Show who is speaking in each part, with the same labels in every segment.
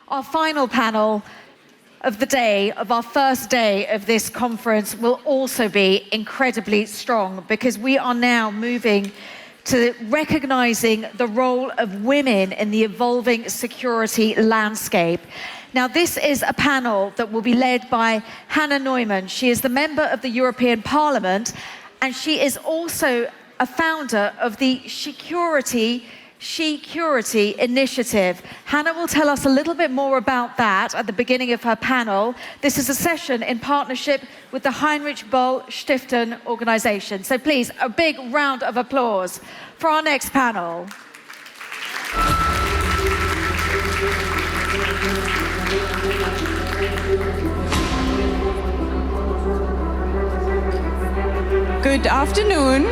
Speaker 1: Our final panel of the day, of our first day of this conference, will also be incredibly strong because we are now moving to recognizing the role of women in the evolving security landscape. Now, this is a panel that will be led by Hannah Neumann. She is the member of the European Parliament, and she is also a founder of the She-Curity initiative. Hannah will tell us a little bit more about that at the beginning of her panel. This is a session in partnership with the Heinrich Böll Stiftung organization. So please, a big round of applause for our next panel.
Speaker 2: Good afternoon.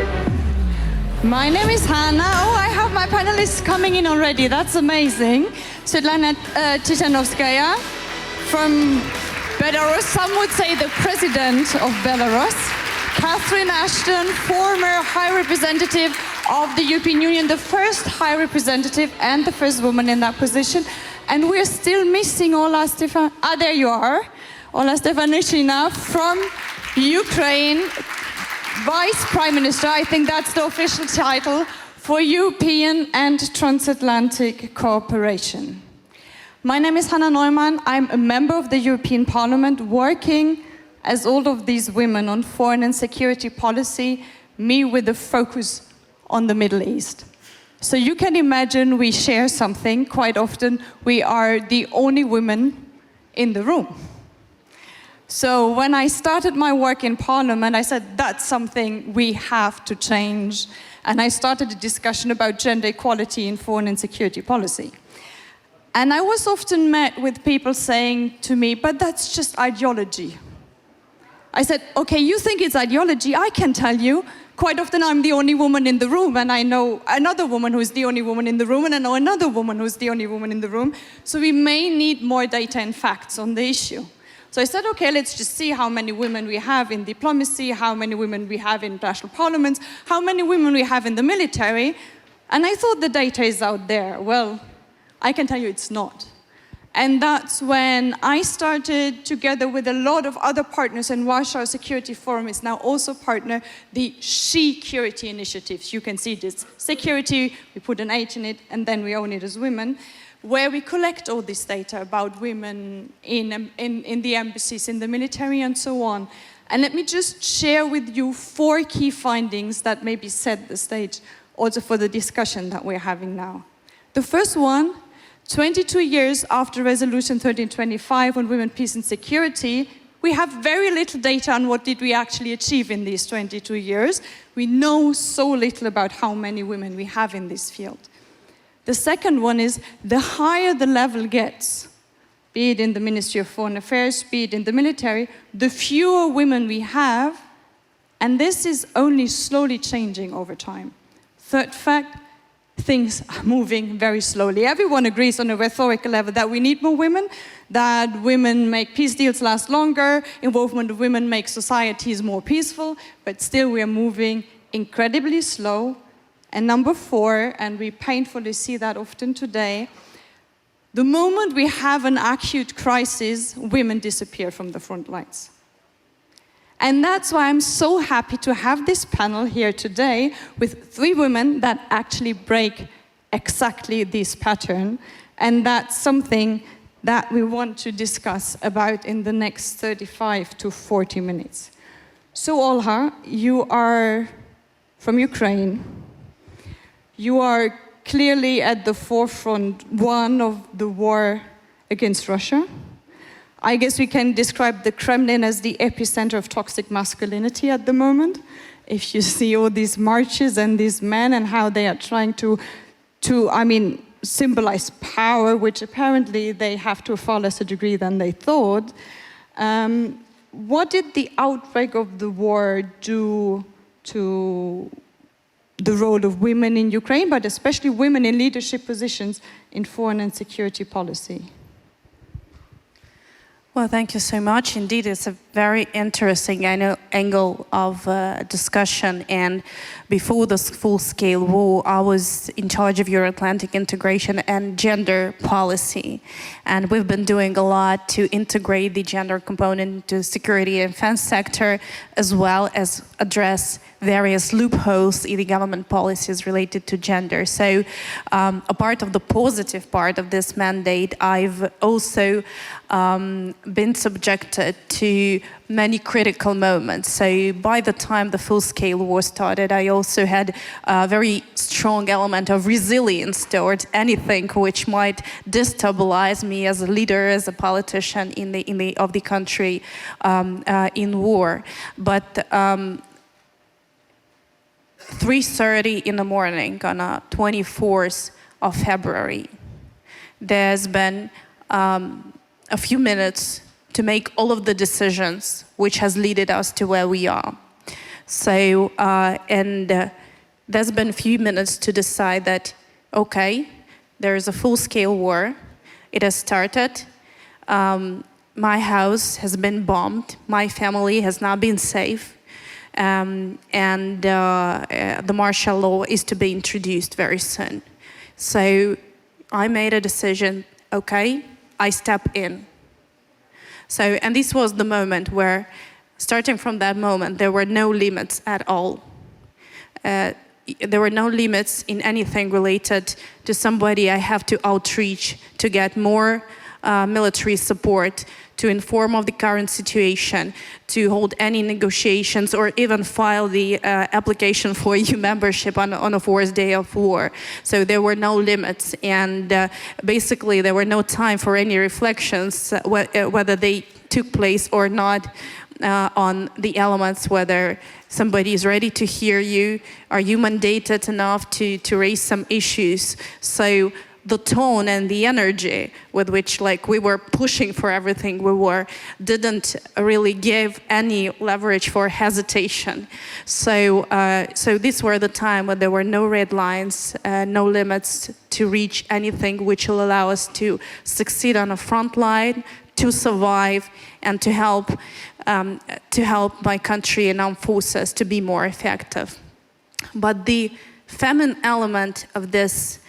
Speaker 2: My name is Hannah. Oh, I have my panelists coming in already. That's amazing. Sviatlana Tsikhanouskaya from Belarus. Some would say the president of Belarus. Ashton, former High Representative of the European Union, the first High Representative and the first woman in that position. And we're still missing Olha there you are. Olha Stefanishyna from Ukraine. Vice Prime Minister, I think that's the official title, for European and Transatlantic Cooperation. My name is Hannah Neumann. I'm a member of the European Parliament working as all of these women on foreign and security policy, me with a focus on the Middle East. So you can imagine we share something. Quite often we are the only women in the room. So when I started my work in Parliament, I said, that's something we have to change. And I started a discussion about gender equality in foreign and security policy. And I was often met with people saying to me, but that's just ideology. I said, okay, you think it's ideology, I can tell you. Quite often I'm the only woman in the room, and I know another woman who's the only woman in the room, and I know another woman who's the only woman in the room. So we may need more data and facts on the issue. So I said, okay, let's just see how many women we have in diplomacy, how many women we have in national parliaments, how many women we have in the military. And I thought the data is out there. Well, I can tell you it's not. And that's when I started, together with a lot of other partners, and Warsaw Security Forum is now also partner, the She-Curity initiatives. You can see this. Security, we put an H in it, and then we own it as women, where we collect all this data about women in the embassies, in the military, and so on. And let me just share with you 4 key findings that maybe set the stage also for the discussion that we're having now. The first one, 22 years after Resolution 1325 on women, peace and security, we have very little data on what did we actually achieve in these 22 years. We know so little about how many women we have in this field. The second one is, the higher the level gets, be it in the Ministry of Foreign Affairs, be it in the military, the fewer women we have, and this is only slowly changing over time. Third fact, things are moving very slowly. Everyone agrees on a rhetorical level that we need more women, that women make peace deals last longer, involvement of women makes societies more peaceful, but still we are moving incredibly slow. And number 4, and we painfully see that often today, the moment we have an acute crisis, women disappear from the front lines. And that's why I'm so happy to have this panel here today with 3 women that actually break exactly this pattern. And that's something that we want to discuss about in the next 35 to 40 minutes. So Olha, you are from Ukraine. You are clearly at the forefront, of the war against Russia. I guess we can describe the Kremlin as the epicenter of toxic masculinity at the moment. If you see all these marches and these men and how they are trying to symbolize power, which apparently they have to a far lesser degree than they thought. What did the outbreak of the war do to the role of women in Ukraine, but especially women in leadership positions in foreign and security policy?
Speaker 3: Well, thank you so much. Indeed, it's a very interesting angle of discussion. And before this full-scale war, I was in charge of Euro-Atlantic integration and gender policy. And we've been doing a lot to integrate the gender component into security and defense sector, as well as address various loopholes in the government policies related to gender. So a part of the positive part of this mandate, I've also been subjected to many critical moments. So by the time the full-scale war started, I also had a very strong element of resilience towards anything which might destabilize me as a leader, as a politician of the country in war. But 3:30 in the morning on 24th of February, there's been a few minutes to make all of the decisions which has led us to where we are. So, there's been a few minutes to decide that, okay, there is a full-scale war. It has started. My house has been bombed. My family has not been safe. The martial law is to be introduced very soon. So I made a decision, okay, I step in. So, and this was the moment where, starting from that moment, there were no limits at all. There were no limits in anything related to somebody I have to outreach to get more military support, to inform of the current situation, to hold any negotiations, or even file the application for EU membership on a fourth day of war. So there were no limits, and basically there were no time for any reflections whether they took place or not on the elements, whether somebody is ready to hear you, are you mandated enough to raise some issues. So the tone and the energy with which we were pushing for everything we were didn't really give any leverage for hesitation. So these were the time when there were no red lines, no limits to reach anything which will allow us to succeed on a front line, to survive, and to help my country and armed forces to be more effective. But the feminine element of this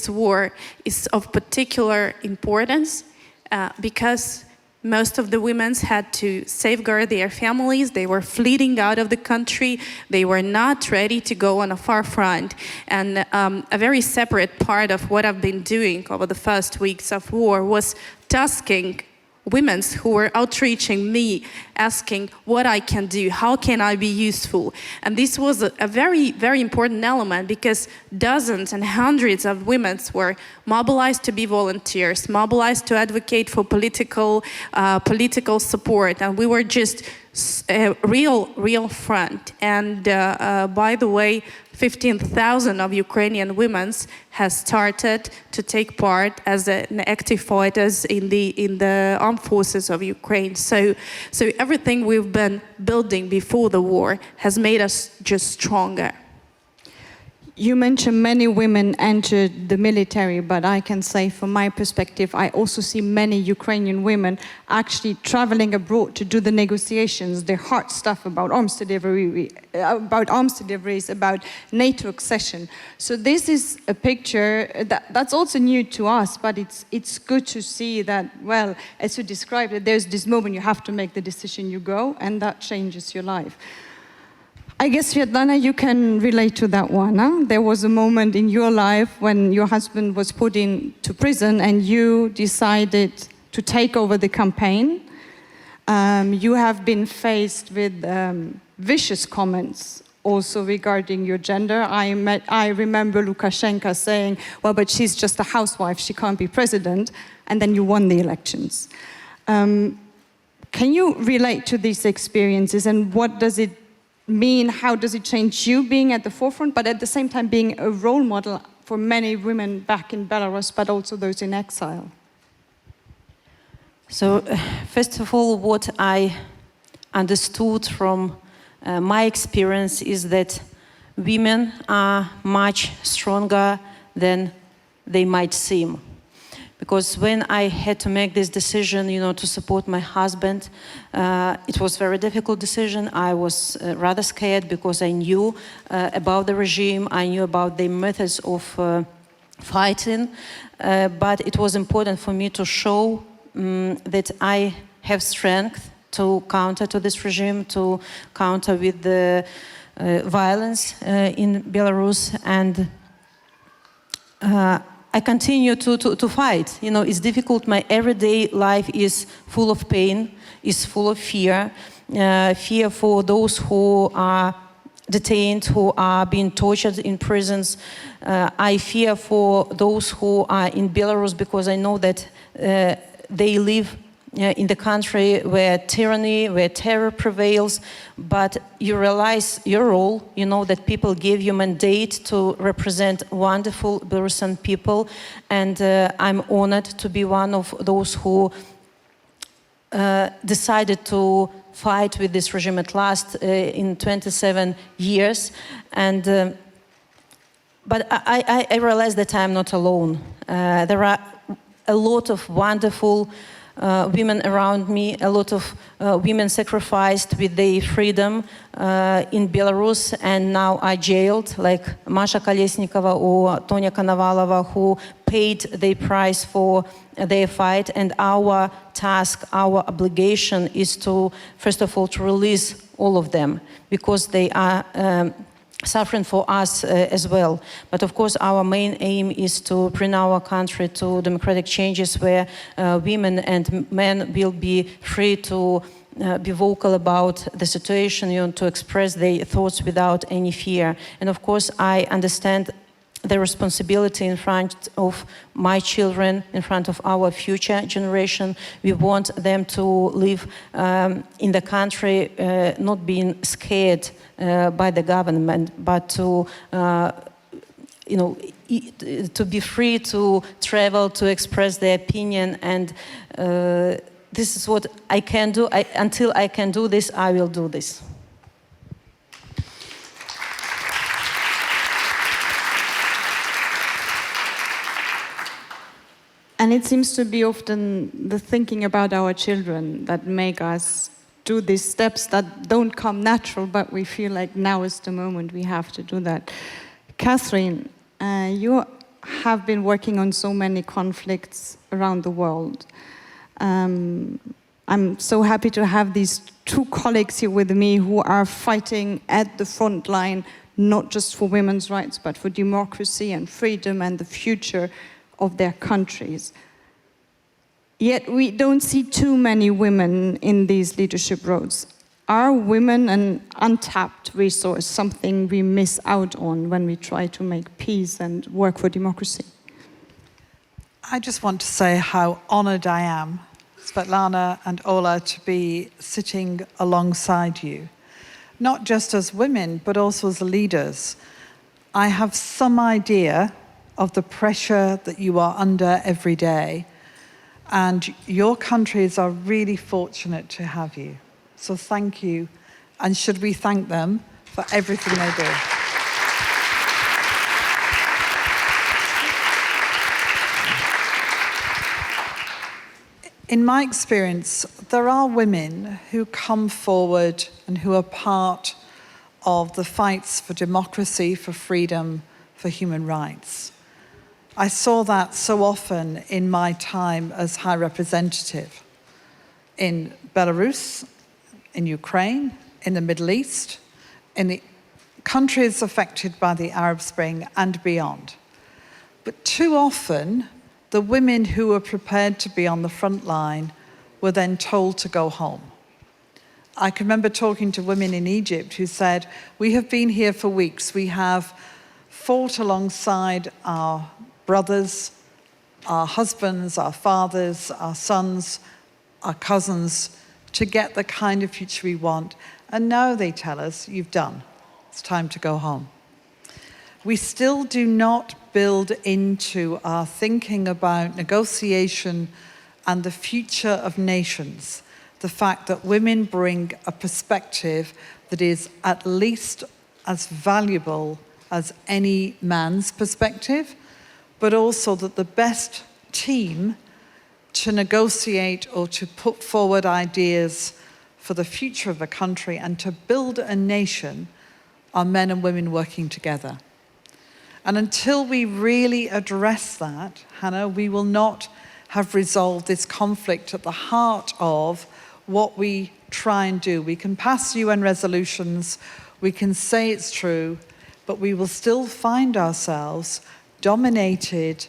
Speaker 3: war is of particular importance because most of the women had to safeguard their families. They were fleeing out of the country. They were not ready to go on a far front. And a very separate part of what I've been doing over the first weeks of war was tasking women who were outreaching me, asking what I can do, how can I be useful? And this was a very, very important element because dozens and hundreds of women were mobilized to be volunteers, mobilized to advocate for political support, and we were just a real front. And by the way, 15,000 of Ukrainian women has started to take part as active fighters in the armed forces of Ukraine. So everything we've been building before the war has made us just stronger.
Speaker 2: You mentioned many women entered the military, but I can say from my perspective, I also see many Ukrainian women actually traveling abroad to do the negotiations, the hard stuff about arms deliveries, about NATO accession. So this is a picture that's also new to us, but it's good to see that, well, as you described it, there's this moment you have to make the decision, you go, and that changes your life. I guess, Sviatlana, you can relate to that one. Huh? There was a moment in your life when your husband was put into prison and you decided to take over the campaign. You have been faced with vicious comments also regarding your gender. I remember Lukashenko saying, well, but she's just a housewife, she can't be president, and then you won the elections. Can you relate to these experiences, and what does it mean? How does it change you being at the forefront, but at the same time being a role model for many women back in Belarus, but also those in exile?
Speaker 4: So, first of all, what I understood from my experience is that women are much stronger than they might seem. Because when I had to make this decision, you know, to support my husband, it was a very difficult decision. I was rather scared because I knew about the regime, I knew about the methods of fighting, but it was important for me to show that I have strength to counter to this regime, to counter with the violence in Belarus, and I continue to fight. You know, it's difficult. My everyday life is full of pain, is full of fear. Fear for those who are detained, who are being tortured in prisons. I fear for those who are in Belarus because I know that they live in the country where tyranny, where terror prevails, but you realize your role, you know that people give you mandate to represent wonderful Belarusian people, and I'm honored to be one of those who decided to fight with this regime at last in 27 years, and but I realize that I'm not alone. There are a lot of wonderful women around me, a lot of women sacrificed with their freedom in Belarus and now are jailed, like Masha Kolesnikova or Tonya Konovalova, who paid their price for their fight. And our task, our obligation is to, first of all, to release all of them, because they are suffering for us as well. But of course, our main aim is to bring our country to democratic changes where women and men will be free to be vocal about the situation, you know, to express their thoughts without any fear. And of course, I understand the responsibility in front of my children, in front of our future generation. We want them to live in the country not being scared by the government, but to, you know, to be free to travel, to express their opinion. And this is what I can do. Until I can do this, I will do this.
Speaker 2: And it seems to be often the thinking about our children that make us do these steps that don't come natural, but we feel like now is the moment we have to do that. Catherine, you have been working on so many conflicts around the world. I'm so happy to have these two colleagues here with me who are fighting at the front line, not just for women's rights, but for democracy and freedom and the future of their countries. Yet we don't see too many women in these leadership roles. Are women an untapped resource, something we miss out on when we try to make peace and work for democracy?
Speaker 5: I just want to say how honored I am, Sviatlana and Olha, to be sitting alongside you, not just as women, but also as leaders. I have some idea of the pressure that you are under every day. And your countries are really fortunate to have you. So thank you. And should we thank them for everything they do? In my experience, there are women who come forward and who are part of the fights for democracy, for freedom, for human rights. I saw that so often in my time as High Representative in Belarus, in Ukraine, in the Middle East, in the countries affected by the Arab Spring and beyond. But too often, the women who were prepared to be on the front line were then told to go home. I can remember talking to women in Egypt who said, "We have been here for weeks. We have fought alongside our brothers, our husbands, our fathers, our sons, our cousins, to get the kind of future we want. And now they tell us, you've done. It's time to go home." We still do not build into our thinking about negotiation and the future of nations the fact that women bring a perspective that is at least as valuable as any man's perspective, but also that the best team to negotiate or to put forward ideas for the future of a country and to build a nation are men and women working together. And until we really address that, Hannah, we will not have resolved this conflict at the heart of what we try and do. We can pass UN resolutions, we can say it's true, but we will still find ourselves dominated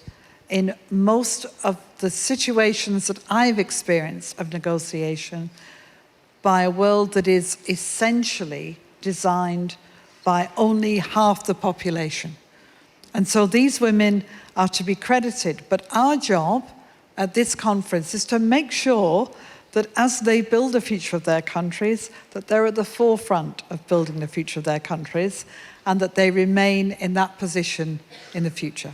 Speaker 5: in most of the situations that I've experienced of negotiation by a world that is essentially designed by only half the population. And so these women are to be credited. But our job at this conference is to make sure that as they build the future of their countries, that they're at the forefront of building the future of their countries and that they remain in that position in the future.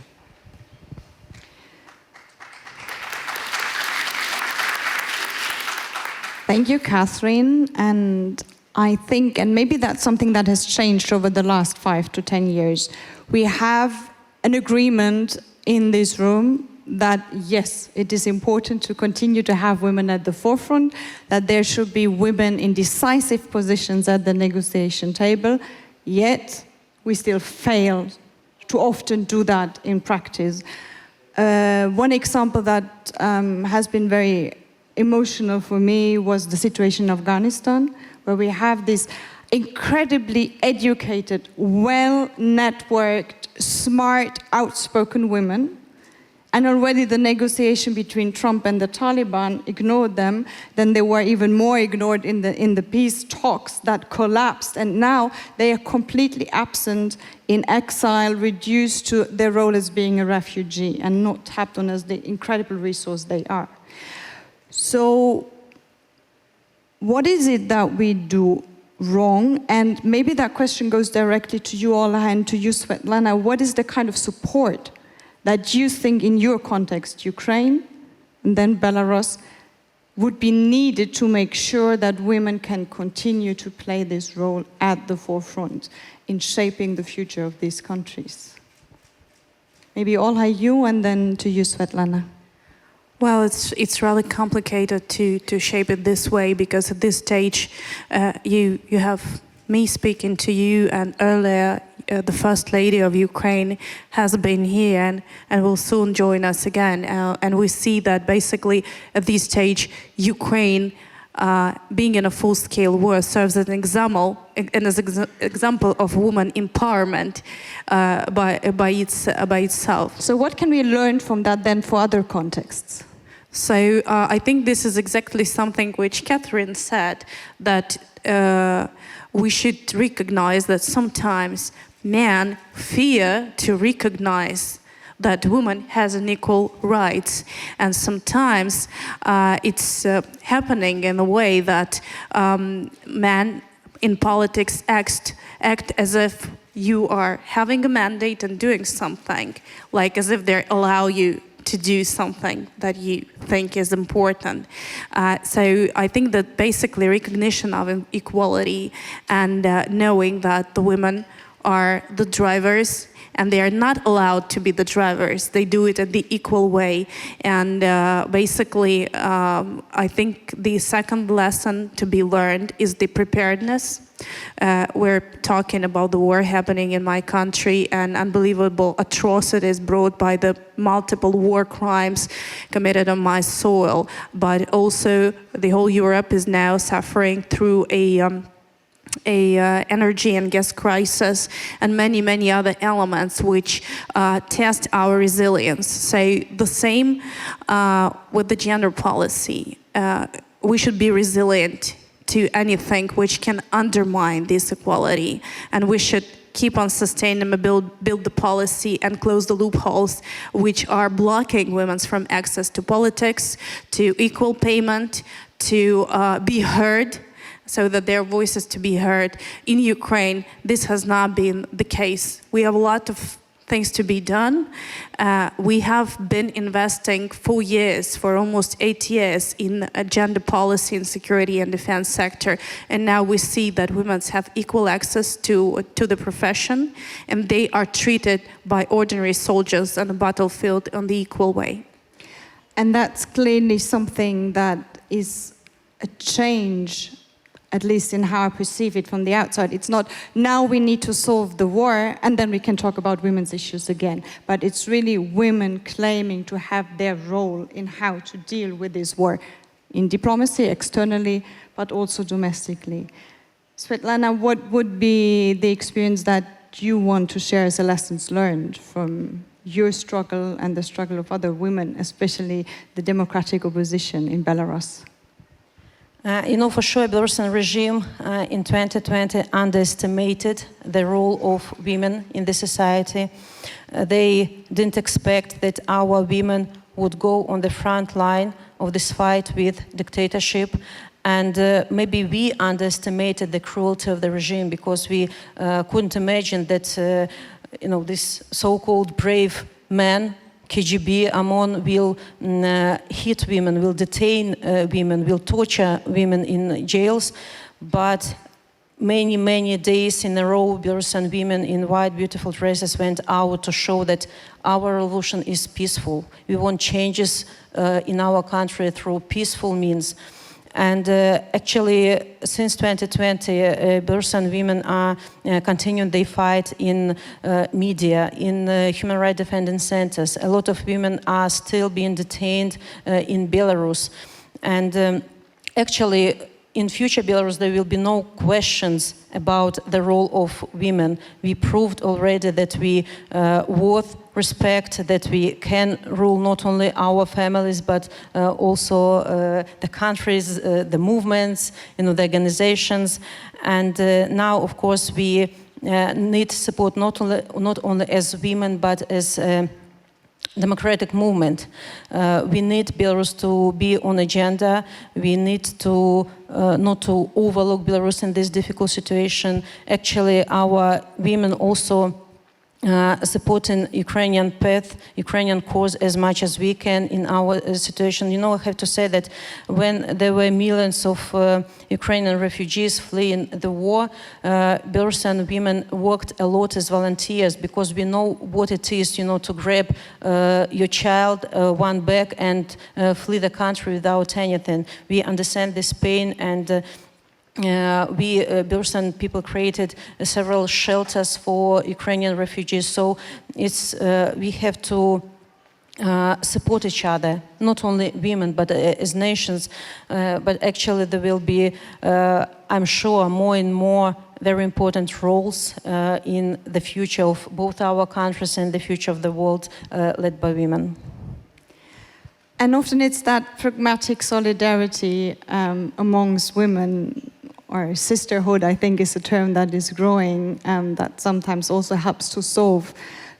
Speaker 2: Thank you, Catherine. And I think, and maybe that's something that has changed over the last 5 to 10 years, we have an agreement in this room that, yes, it is important to continue to have women at the forefront, that there should be women in decisive positions at the negotiation table, yet we still fail to often do that in practice. One example that has been very emotional for me was the situation in Afghanistan, where we have these incredibly educated, well-networked, smart, outspoken women, and already the negotiation between Trump and the Taliban ignored them. Then they were even more ignored in the peace talks that collapsed, and now they are completely absent, in exile, reduced to their role as being a refugee and not tapped on as the incredible resource they are. So what is it that we do wrong? And maybe that question goes directly to you, Olha, and to you, Sviatlana. What is the kind of support that you think in your context, Ukraine and then Belarus, would be needed to make sure that women can continue to play this role at the forefront in shaping the future of these countries? Maybe Olha, you, and then to you, Sviatlana.
Speaker 3: Well, it's rather complicated to shape it this way, because at this stage you have me speaking to you, and earlier the First Lady of Ukraine has been here and will soon join us again. And we see that basically at this stage Ukraine being in a full-scale war serves as an example, of woman empowerment by itself.
Speaker 2: So what can we learn from that then for other contexts?
Speaker 3: So I think this is exactly something which Catherine said, that we should recognize that sometimes men fear to recognize that woman has an equal rights, and sometimes it's happening in a way that men in politics act as if you are having a mandate and doing something, like as if they allow you to do something that you think is important. So I think that basically recognition of equality and knowing that the women are the drivers, and they are not allowed to be the drivers. They do it in the equal way. And basically, I think the second lesson to be learned is the preparedness. We're talking about the war happening in my country and unbelievable atrocities brought by the multiple war crimes committed on my soil. But also, the whole Europe is now suffering through a energy and gas crisis and many other elements which test our resilience. So the same with the gender policy. We should be resilient to anything which can undermine this equality, and we should keep on sustaining, build the policy and close the loopholes which are blocking women from access to politics, to equal payment, to be heard, so that their voices to be heard. In Ukraine, this has not been the case. We have a lot of things to be done. We have been investing for almost 8 years in gender policy in security and defense sector. And now we see that women have equal access to the profession, and they are treated by ordinary soldiers on the battlefield on the equal way.
Speaker 2: And that's clearly something that is a change, at least in how I perceive it from the outside. It's not, now we need to solve the war and then we can talk about women's issues again. But it's really women claiming to have their role in how to deal with this war, in diplomacy, externally, but also domestically. Sviatlana, what would be the experience that you want to share as a lessons learned from your struggle and the struggle of other women, especially the democratic opposition in Belarus?
Speaker 4: For sure, Belarusian regime in 2020 underestimated the role of women in the society. They didn't expect that our women would go on the front line of this fight with dictatorship. And maybe we underestimated the cruelty of the regime because we couldn't imagine that this so-called brave man, KGB, OMON, will hit women, will detain women, will torture women in jails. But many days in a row, Belarusian women in white, beautiful dresses went out to show that our revolution is peaceful. We want changes in our country through peaceful means. And actually, since 2020, Belarusian women are continuing their fight in media, in human rights defending centers. A lot of women are still being detained in Belarus. And actually, in future Belarus, there will be no questions about the role of women. We proved already that we worth respect, that we can rule not only our families, but also the countries, the movements, the organizations. And now, of course, we need support not only as women, but as democratic movement. We need Belarus to be on agenda. We need to not to overlook Belarus in this difficult situation. Actually, our women also supporting Ukrainian path, Ukrainian cause as much as we can in our situation. I have to say that when there were millions of Ukrainian refugees fleeing the war, Belarusian women worked a lot as volunteers because we know what it is, to grab your child, one bag, and flee the country without anything. We understand this pain, and we, Belarusian people, created several shelters for Ukrainian refugees. So we have to support each other, not only women, but as nations. But actually there will be, I'm sure, more and more very important roles in the future of both our countries and the future of the world led by women.
Speaker 2: And often it's that pragmatic solidarity amongst women, or sisterhood, I think, is a term that is growing, that sometimes also helps to solve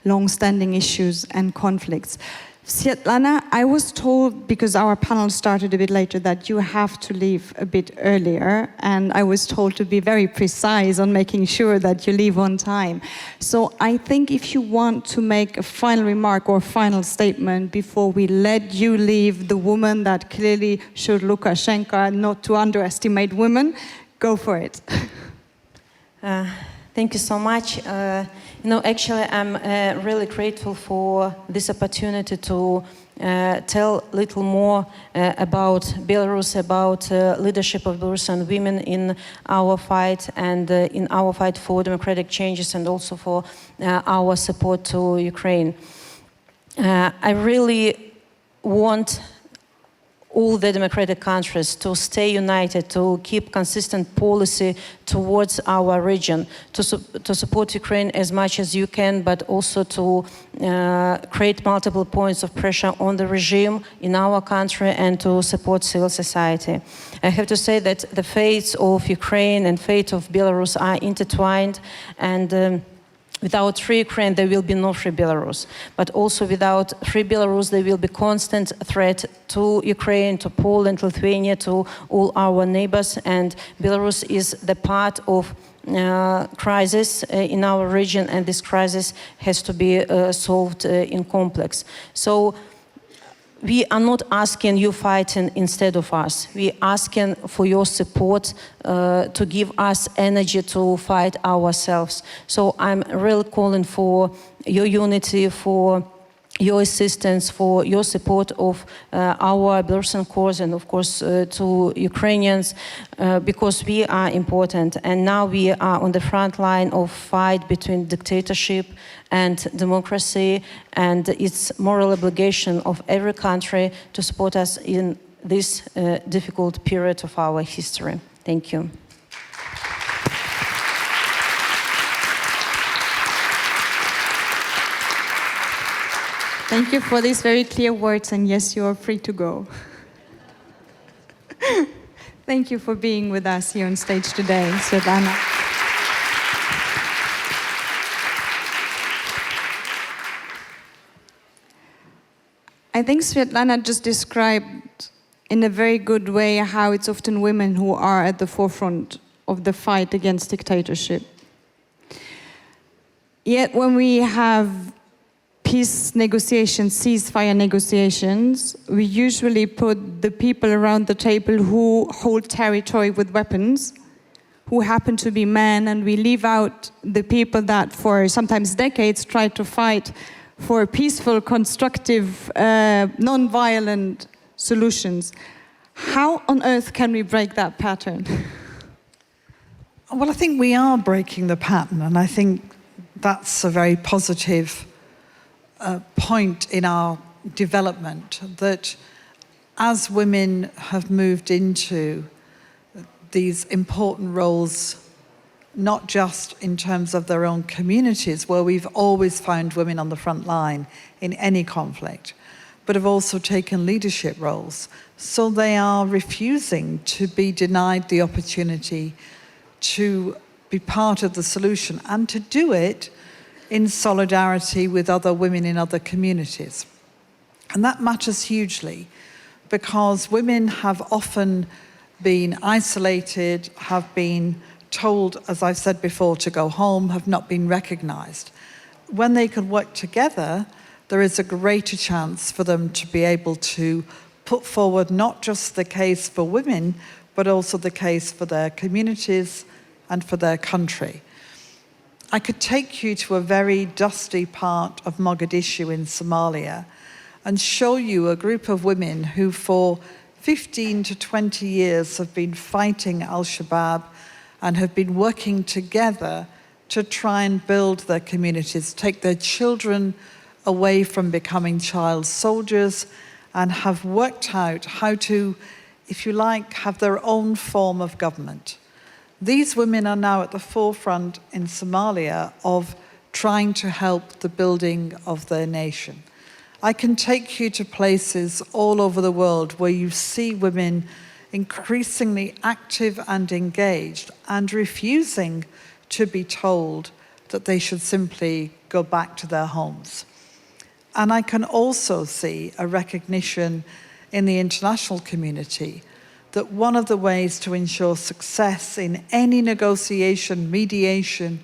Speaker 2: long-standing issues and conflicts. Sviatlana, I was told, because our panel started a bit later, that you have to leave a bit earlier, and I was told to be very precise on making sure that you leave on time. So I think if you want to make a final remark or final statement before we let you leave, the woman that clearly showed Lukashenko not to underestimate women, go for it.
Speaker 4: Thank you so much. Actually, I'm really grateful for this opportunity to tell a little more about Belarus, about leadership of Belarusian women in our fight and in our fight for democratic changes, and also for our support to Ukraine. I really want all the democratic countries to stay united, to keep consistent policy towards our region, to support Ukraine as much as you can, but also to create multiple points of pressure on the regime in our country and to support civil society. I have to say that the fates of Ukraine and fate of Belarus are intertwined, and without free Ukraine, there will be no free Belarus. But also without free Belarus, there will be constant threat to Ukraine, to Poland, Lithuania, to all our neighbors. And Belarus is the part of crisis in our region, and this crisis has to be solved in complex. So we are not asking you fighting instead of us. We are asking for your support to give us energy to fight ourselves. So I'm really calling for your unity, for your assistance, for your support of our Belarusian cause, and of course to Ukrainians, because we are important. And now we are on the front line of fight between dictatorship and democracy, and it's moral obligation of every country to support us in this difficult period of our history. Thank you.
Speaker 2: Thank you for these very clear words, and yes, you are free to go. Thank you for being with us here on stage today, Sviatlana. I think Sviatlana just described in a very good way how it's often women who are at the forefront of the fight against dictatorship. Yet when we have peace negotiations, ceasefire negotiations, we usually put the people around the table who hold territory with weapons, who happen to be men, and we leave out the people that for sometimes decades tried to fight for peaceful, constructive, non-violent solutions. How on earth can we break that pattern?
Speaker 5: Well, I think we are breaking the pattern, and I think that's a very positive point in our development, that as women have moved into these important roles, not just in terms of their own communities, where we've always found women on the front line in any conflict, but have also taken leadership roles. So they are refusing to be denied the opportunity to be part of the solution, and to do it in solidarity with other women in other communities. And that matters hugely, because women have often been isolated, have been told, as I've said before, to go home, have not been recognized. When they can work together, there is a greater chance for them to be able to put forward not just the case for women, but also the case for their communities and for their country. I could take you to a very dusty part of Mogadishu in Somalia and show you a group of women who for 15 to 20 years have been fighting Al-Shabaab and have been working together to try and build their communities, take their children away from becoming child soldiers, and have worked out how to, if you like, have their own form of government. These women are now at the forefront in Somalia of trying to help the building of their nation. I can take you to places all over the world where you see women increasingly active and engaged and refusing to be told that they should simply go back to their homes. And I can also see a recognition in the international community that one of the ways to ensure success in any negotiation, mediation,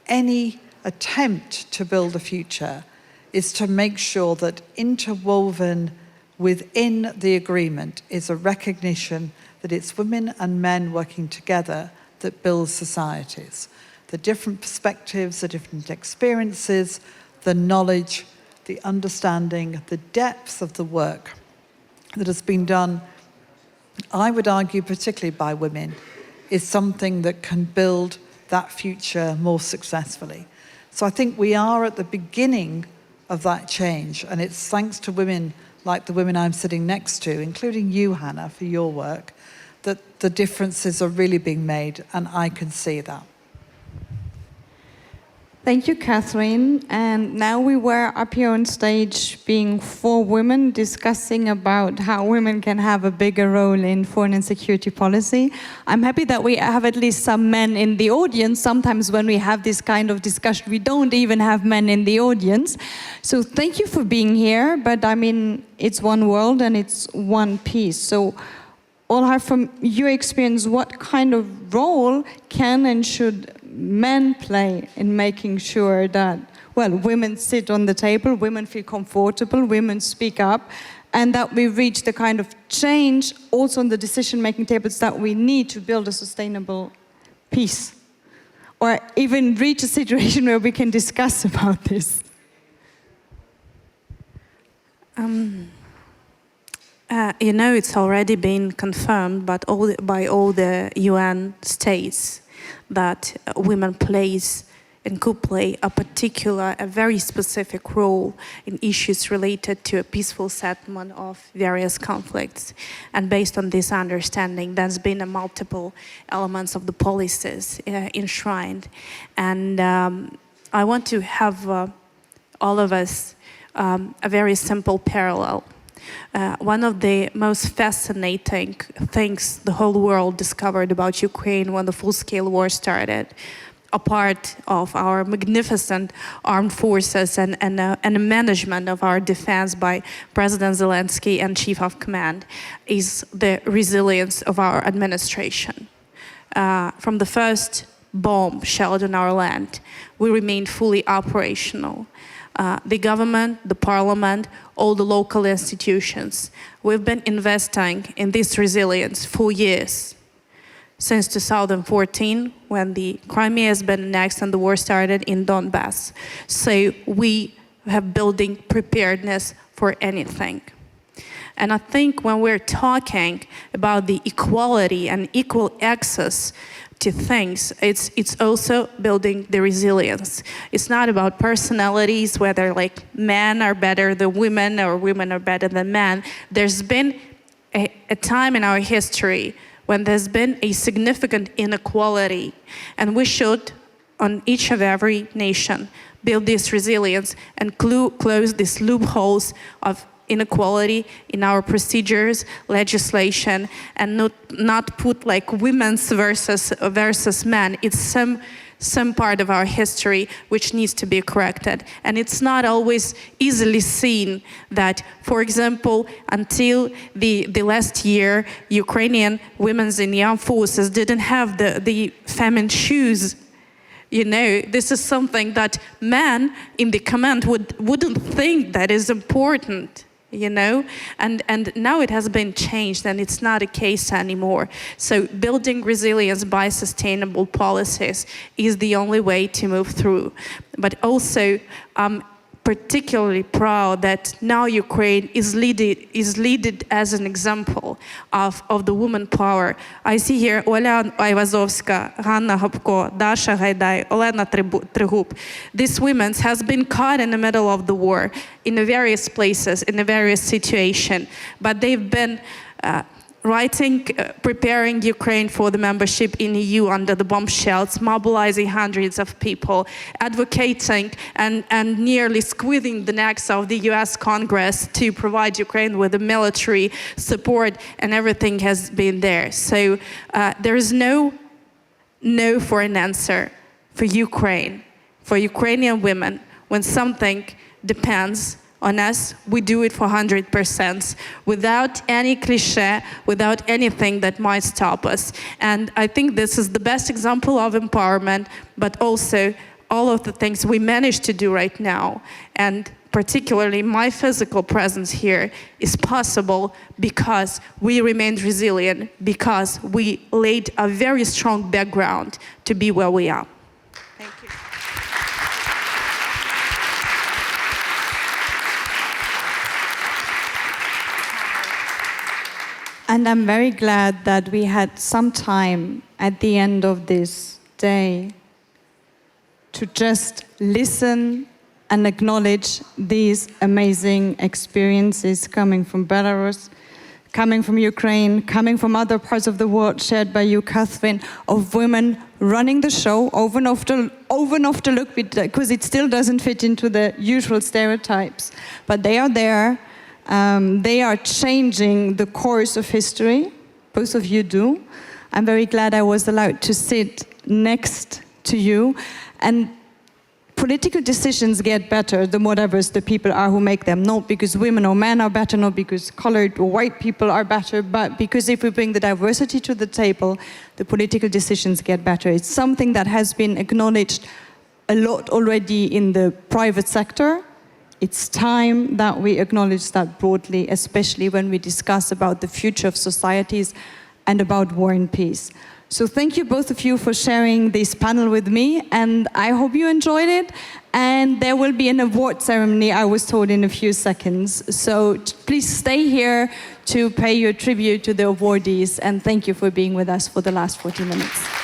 Speaker 5: any attempt to build a future is to make sure that interwoven within the agreement is a recognition that it's women and men working together that build societies. The different perspectives, the different experiences, the knowledge, the understanding, the depth of the work that has been done, I would argue particularly by women, is something that can build that future more successfully. So I think we are at the beginning of that change, and it's thanks to women like the women I'm sitting next to, including you, Hannah, for your work, that the differences are really being made, and I can see that.
Speaker 2: Thank you, Catherine. And now we were up here on stage being 4 women discussing about how women can have a bigger role in foreign and security policy. I'm happy that we have at least some men in the audience. Sometimes when we have this kind of discussion, we don't even have men in the audience. So thank you for being here. But I mean, it's one world and it's one peace. So Olha, from your experience, what kind of role can and should men play in making sure that, well, women sit on the table, women feel comfortable, women speak up, and that we reach the kind of change also on the decision-making tables that we need to build a sustainable peace? Or even reach a situation where we can discuss about this?
Speaker 3: You know, it's already been confirmed by all the UN states that women plays and could play a very specific role in issues related to a peaceful settlement of various conflicts. And based on this understanding, there's been multiple elements of the policies enshrined. And I want to have all of us a very simple parallel. One of the most fascinating things the whole world discovered about Ukraine when the full-scale war started, a part of our magnificent armed forces and a management of our defense by President Zelensky and Chief of Command, is the resilience of our administration. From the first bomb shelled on our land, we remained fully operational. The government, the parliament, all the local institutions. We've been investing in this resilience for years. Since 2014, when the Crimea has been annexed and the war started in Donbass. So we have building preparedness for anything. And I think when we're talking about the equality and equal access to things, it's also building the resilience. It's not about personalities, whether like men are better than women or women are better than men. There's been a time in our history when there's been a significant inequality, and we should, on each of every nation, build this resilience and close these loopholes of inequality in our procedures, legislation, and not put like women's versus men. It's some part of our history which needs to be corrected. And it's not always easily seen that, for example, until the last year, Ukrainian women in the armed forces didn't have the feminine shoes. You know, this is something that men in the command wouldn't think that is important. You know, and now it has been changed and it's not a case anymore. So building resilience by sustainable policies is the only way to move through. But also, I'm particularly proud that now Ukraine is leaded as an example of the woman power. I see here Olha Айвазовська, Ганна Гопко, Dasha Гайдай, Олена Тригуб. These women has been caught in the middle of the war in the various places, in a various situation, but they've been preparing Ukraine for the membership in EU under the bombshells, mobilizing hundreds of people, advocating and nearly squeezing the necks of the US Congress to provide Ukraine with the military support, and everything has been there. So there is no for an answer for Ukraine, for Ukrainian women. When something depends on us, we do it for 100%, without any cliche, without anything that might stop us. And I think this is the best example of empowerment, but also all of the things we managed to do right now. And particularly my physical presence here is possible because we remained resilient, because we laid a very strong background to be where we are. Thank you.
Speaker 2: And I'm very glad that we had some time at the end of this day to just listen and acknowledge these amazing experiences coming from Belarus, coming from Ukraine, coming from other parts of the world, shared by you, Catherine, of women running the show over and over look, because it still doesn't fit into the usual stereotypes. But they are there. They are changing the course of history. Both of you do. I'm very glad I was allowed to sit next to you. And political decisions get better the more diverse the people are who make them. Not because women or men are better, not because colored or white people are better, but because if we bring the diversity to the table, the political decisions get better. It's something that has been acknowledged a lot already in the private sector. It's time that we acknowledge that broadly, especially when we discuss about the future of societies and about war and peace. So thank you both of you for sharing this panel with me, and I hope you enjoyed it. And there will be an award ceremony, I was told, in a few seconds. So please stay here to pay your tribute to the awardees, and thank you for being with us for the last 40 minutes.